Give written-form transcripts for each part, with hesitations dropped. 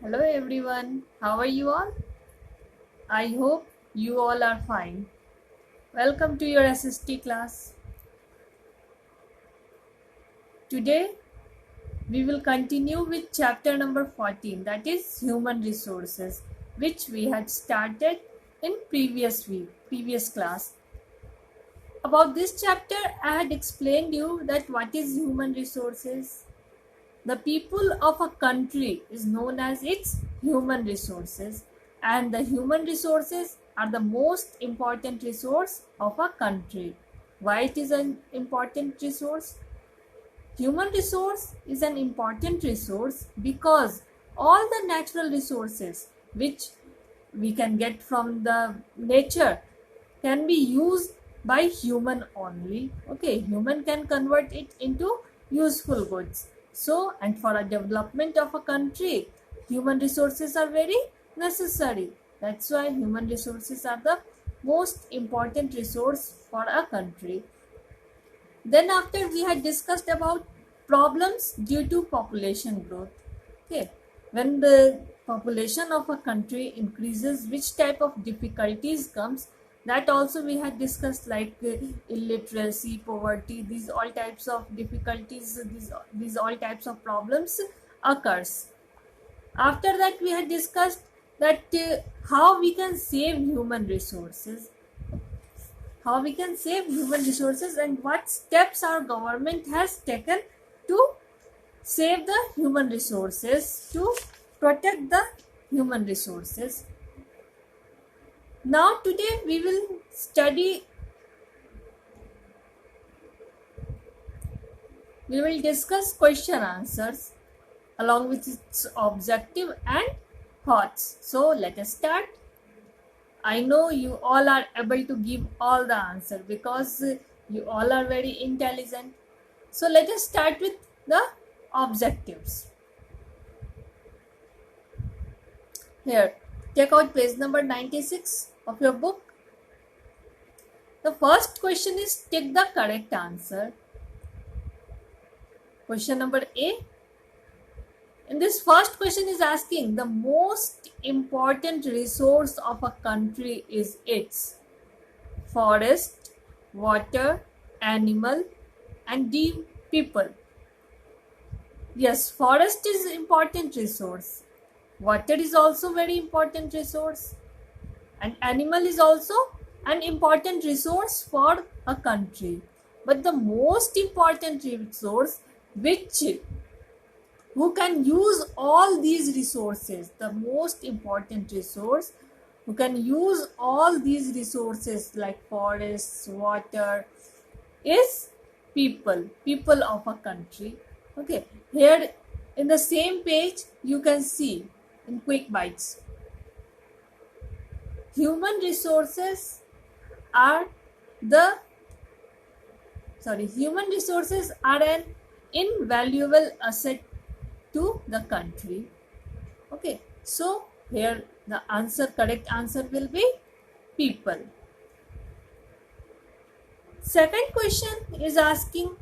Hello everyone, how are you all? I hope you all are fine. Welcome to your SST class. Today we will continue with chapter number 14, that is human resources, which we had started in previous class. About this chapter I had explained you that what is human resources. The people of a country is known as its human resources, and the human resources are the most important resource of a country. Why it is an important resource? Human resource is an important resource because all the natural resources which we can get from the nature can be used by human only. Okay, human can convert it into useful goods. So, and for a development of a country, human resources are very necessary. That's why human resources are the most important resource for a country. Then after we had discussed about problems due to population growth. Okay, when the population of a country increases, which type of difficulties comes, that also we had discussed, like illiteracy, poverty, these all types of difficulties, these all types of problems occurs. After that we had discussed that how we can save human resources, and what steps our government has taken to save the human resources, to protect the human resources. Now today we will discuss question answers along with its objective and thoughts. So let us start. I know you all are able to give all the answer because you all are very intelligent. So let us start with the objectives. Here, take out page number 96 of your book. The first question is take the correct answer. Question number A. In this first question is asking the most important resource of a country is its forest, water, animal, and the people. Yes, forest is important resource. Water is also very important resource, and animal is also an important resource for a country. But the most important resource who can use all these resources, the most important resource who can use all these resources like forests, water, is people of a country. Okay, here in the same page you can see in quick bites, human resources are an invaluable asset to the country. Okay, so here the correct answer will be people. Second question is asking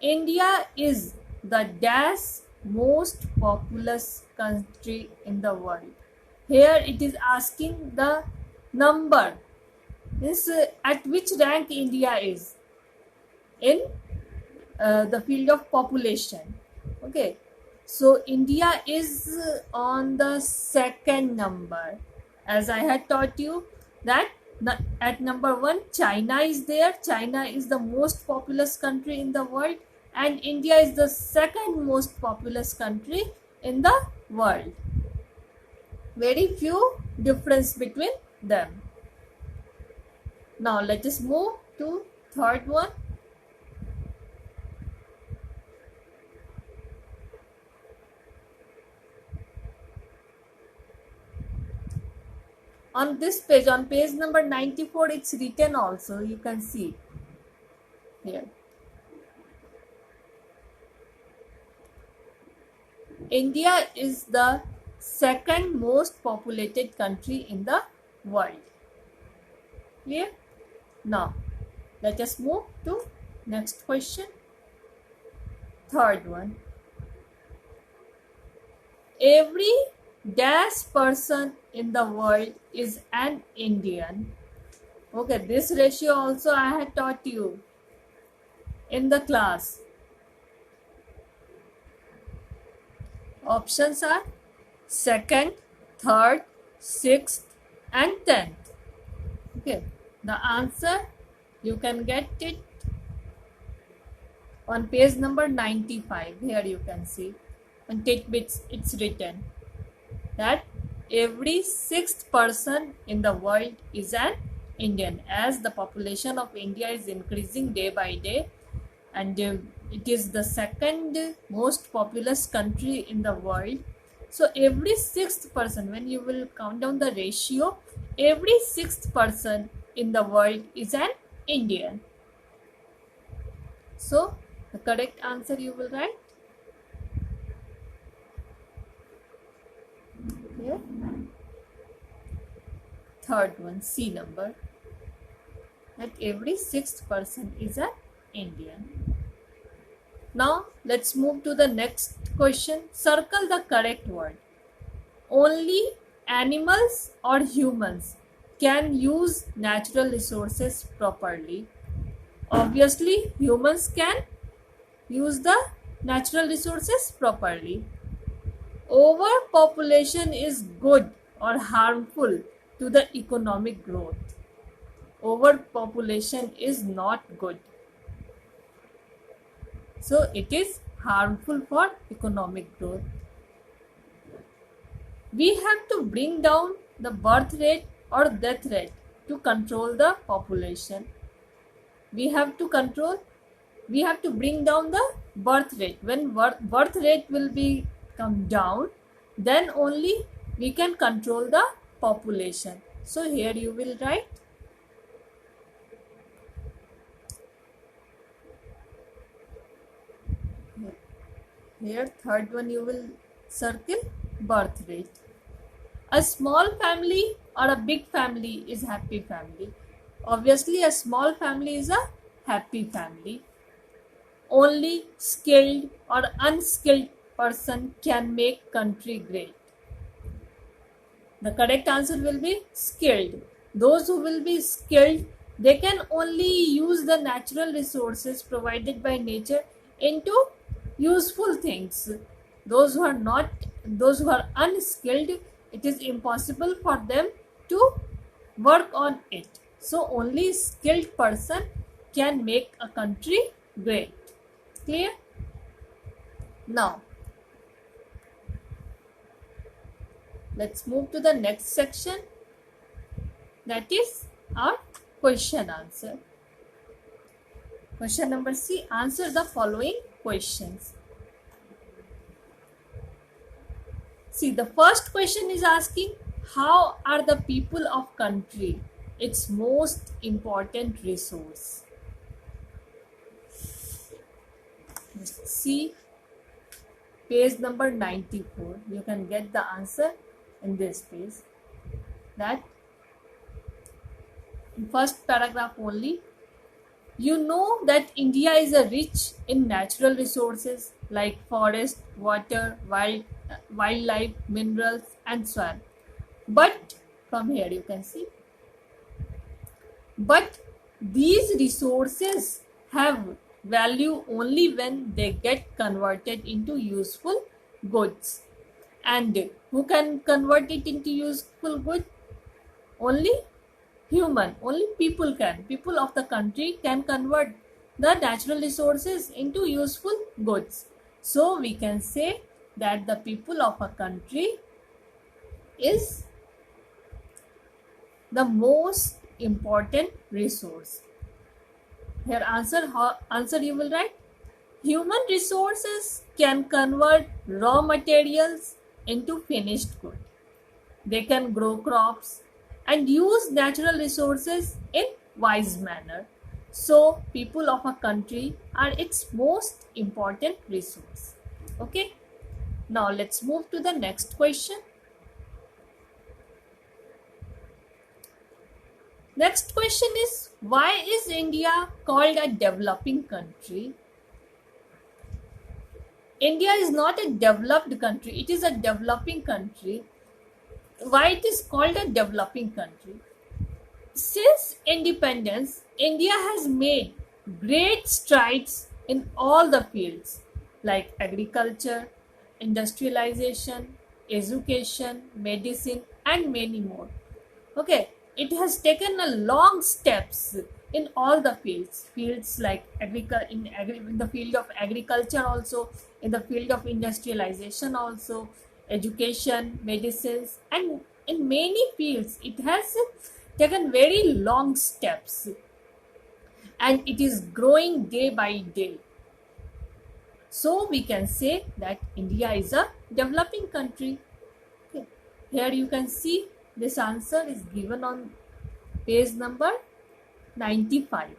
India is the most populous country in the world. Here it is asking the number, is at which rank India is in the field of population. Okay, so India is on the second number. As I had taught you that at number 1 China is there. China is the most populous country in the world, and India is the second most populous country in the world. Very few difference between them. Now let us move to third one. On this page, on page number 94, it's written also. You can see here. India is the second most populated country in the world. Clear? Now, let us move to next question. Third one. Every dash person in the world is an Indian. Okay, this ratio also I had taught you in the class. Options are second, third, sixth, and 10th. Okay, the answer you can get it on page number 95. Here you can see on tidbits it's written that every sixth person in the world is an Indian, as the population of India is increasing day by day, and it is the second most populous country in the world. So every sixth person, when you will count down the ratio, every sixth person in the world is an Indian. So the correct answer you will write here. Third one, C number, that every sixth person is an Indian. Now let's move to the next question. Circle the correct word. Only animals or humans can use natural resources properly. Obviously, humans can use the natural resources properly. Overpopulation is good or harmful to the economic growth. Overpopulation is not good. So it is harmful for economic growth. We have to bring down the birth rate or death rate to control the population. We have to bring down the birth rate. When birth rate will be come down, then only we can control the population. So here you will write here, third one you will circle birth rate. A small family or a big family is happy family. Obviously, a small family is a happy family. Only skilled or unskilled person can make country great. The correct answer will be skilled. Those who will be skilled, they can only use the natural resources provided by nature into useful things. Those who are unskilled, it is impossible for them to work on it. So only skilled person can make a country great. Clear? Now let's move to the next section, that is our question answer. Question number C. Answer the following questions. See, the first question is asking, how are the people of country its most important resource? See page number 94. You can get the answer in this page. That in first paragraph only, you know that India is a rich in natural resources like forest, water, wildlife, minerals, and soil. But from here you can see, but these resources have value only when they get converted into useful goods. And who can convert it into useful good? Only human, only people can. People of the country can convert the natural resources into useful goods. So we can say that the people of a country is the most important resource. Here answer you will write, human resources can convert raw materials into finished good. They can grow crops and use natural resources in wise manner. So people of a country are its most important resource. Okay. Now let's move to the next question. Next question is, why is India called a developing country? India is not a developed country, it is a developing country. why it is called a developing country? Since independence, India has made great strides in all the fields like agriculture, industrialization, education, medicine, and many more. Okay, it has taken a long steps in all the fields like in the field of agriculture also, in the field of industrialization also, education, medicines, and in many fields it has taken very long steps, and it is growing day by day. So we can say that India is a developing country. Okay. Here you can see this answer is given on page number 95.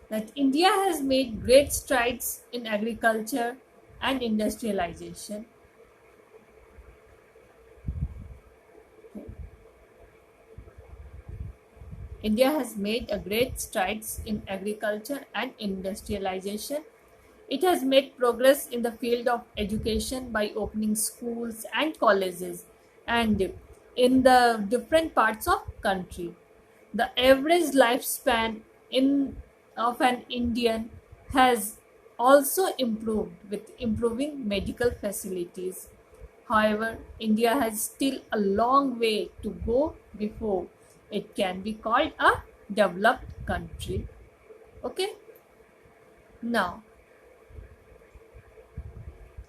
That India has made great strides in agriculture and industrialization. India has made a great strides in agriculture and industrialization. It has made progress in the field of education by opening schools and colleges and in the different parts of country. The average lifespan in of an Indian has also improved with improving medical facilities. However, India has still a long way to go before it can be called a developed country. Okay, now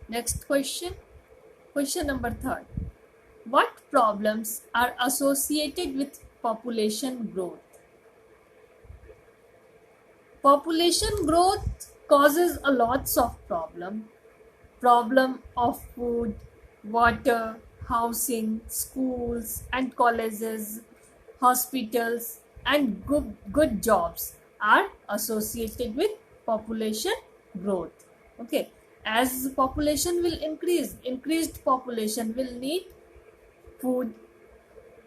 next question. Question number 3. What problems are associated with population growth? Population growth causes a lots of problem of food, water, housing, schools and colleges, hospitals, and good jobs are associated with population growth. Okay, as population will increase, increased population will need food,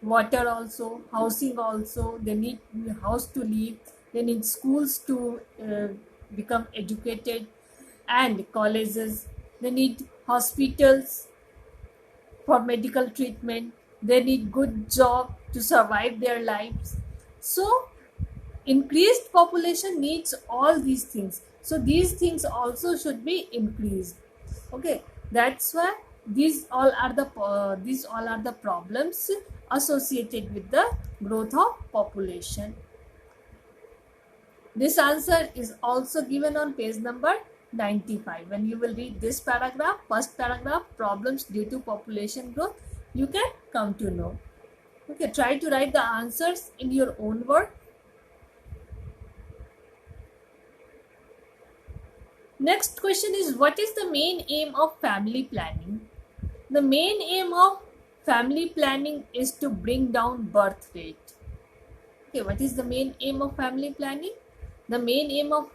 water also, housing also. They need house to live, they need schools to become educated, and colleges. They need hospitals for medical treatment. They need good job to survive their lives. So increased population needs all these things. So these things also should be increased. Okay, that's why these all are the problems associated with the growth of population. This answer is also given on page number 95. When you will read this paragraph, first paragraph, problems due to population growth, you can come to know. Okay, try to write the answers in your own word. Next question is, what is the main aim of family planning? The main aim of family planning is to bring down birth rate. Okay, what is the main aim of family planning? The main aim of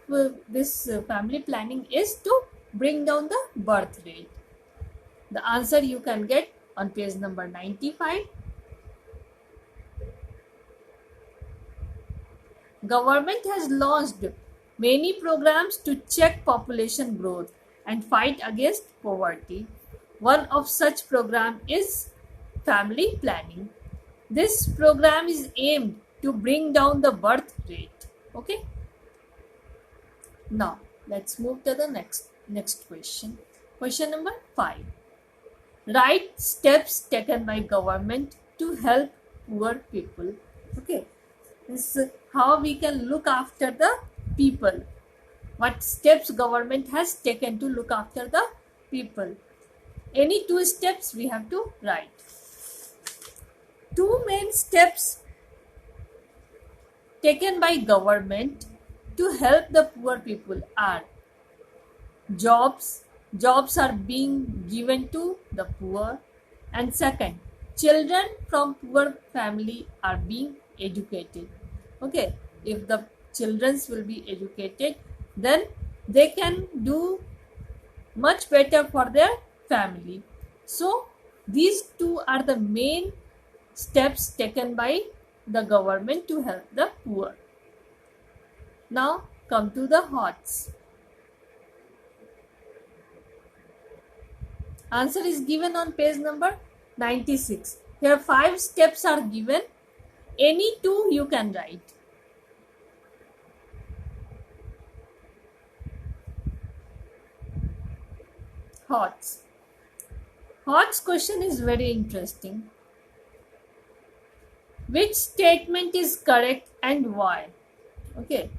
this family planning is to bring down the birth rate. The answer you can get on page number 95. Government has launched many programs to check population growth and fight against poverty. One of such program is family planning. This program is aimed to bring down the birth rate. Okay. Now let's move to the next question. Question number 5. Write steps taken by government to help poor people. Okay. This is how we can look after the people. What steps government has taken to look after the people. Any 2 steps we have to write. 2 main steps taken by government to help the poor people are jobs. Jobs are being given to the poor. And second, children from poor family are being educated. Okay, if the children will be educated, then they can do much better for their family. So these 2 are the main steps taken by the government to help the poor. Now come to the HOTS. Answer is given on page number 96. Here 5 steps are given. Any 2 you can write. Hots. Hots question is very interesting. Which statement is correct and why? Okay,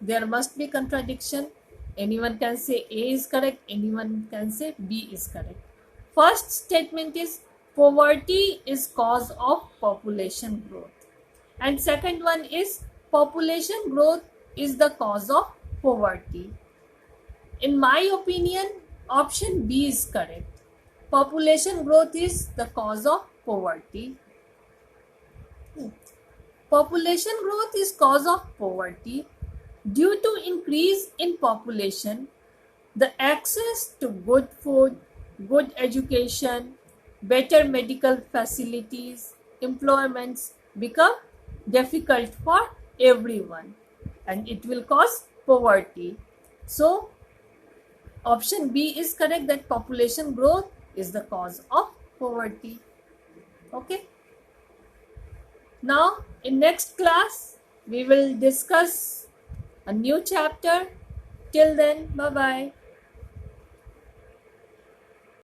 there must be contradiction. Anyone can say A is correct, anyone can say B is correct. First statement is poverty is cause of population growth. And second one is population growth is the cause of poverty. In my opinion, option B is correct. Population growth is the cause of poverty. Population growth is cause of poverty. Due to increase in population, the access to good food, good education, better medical facilities, employments become difficult for everyone, and it will cause poverty. So option B is correct, that population growth is the cause of poverty. Okay. Now in next class we will discuss a new chapter. Till then, bye bye.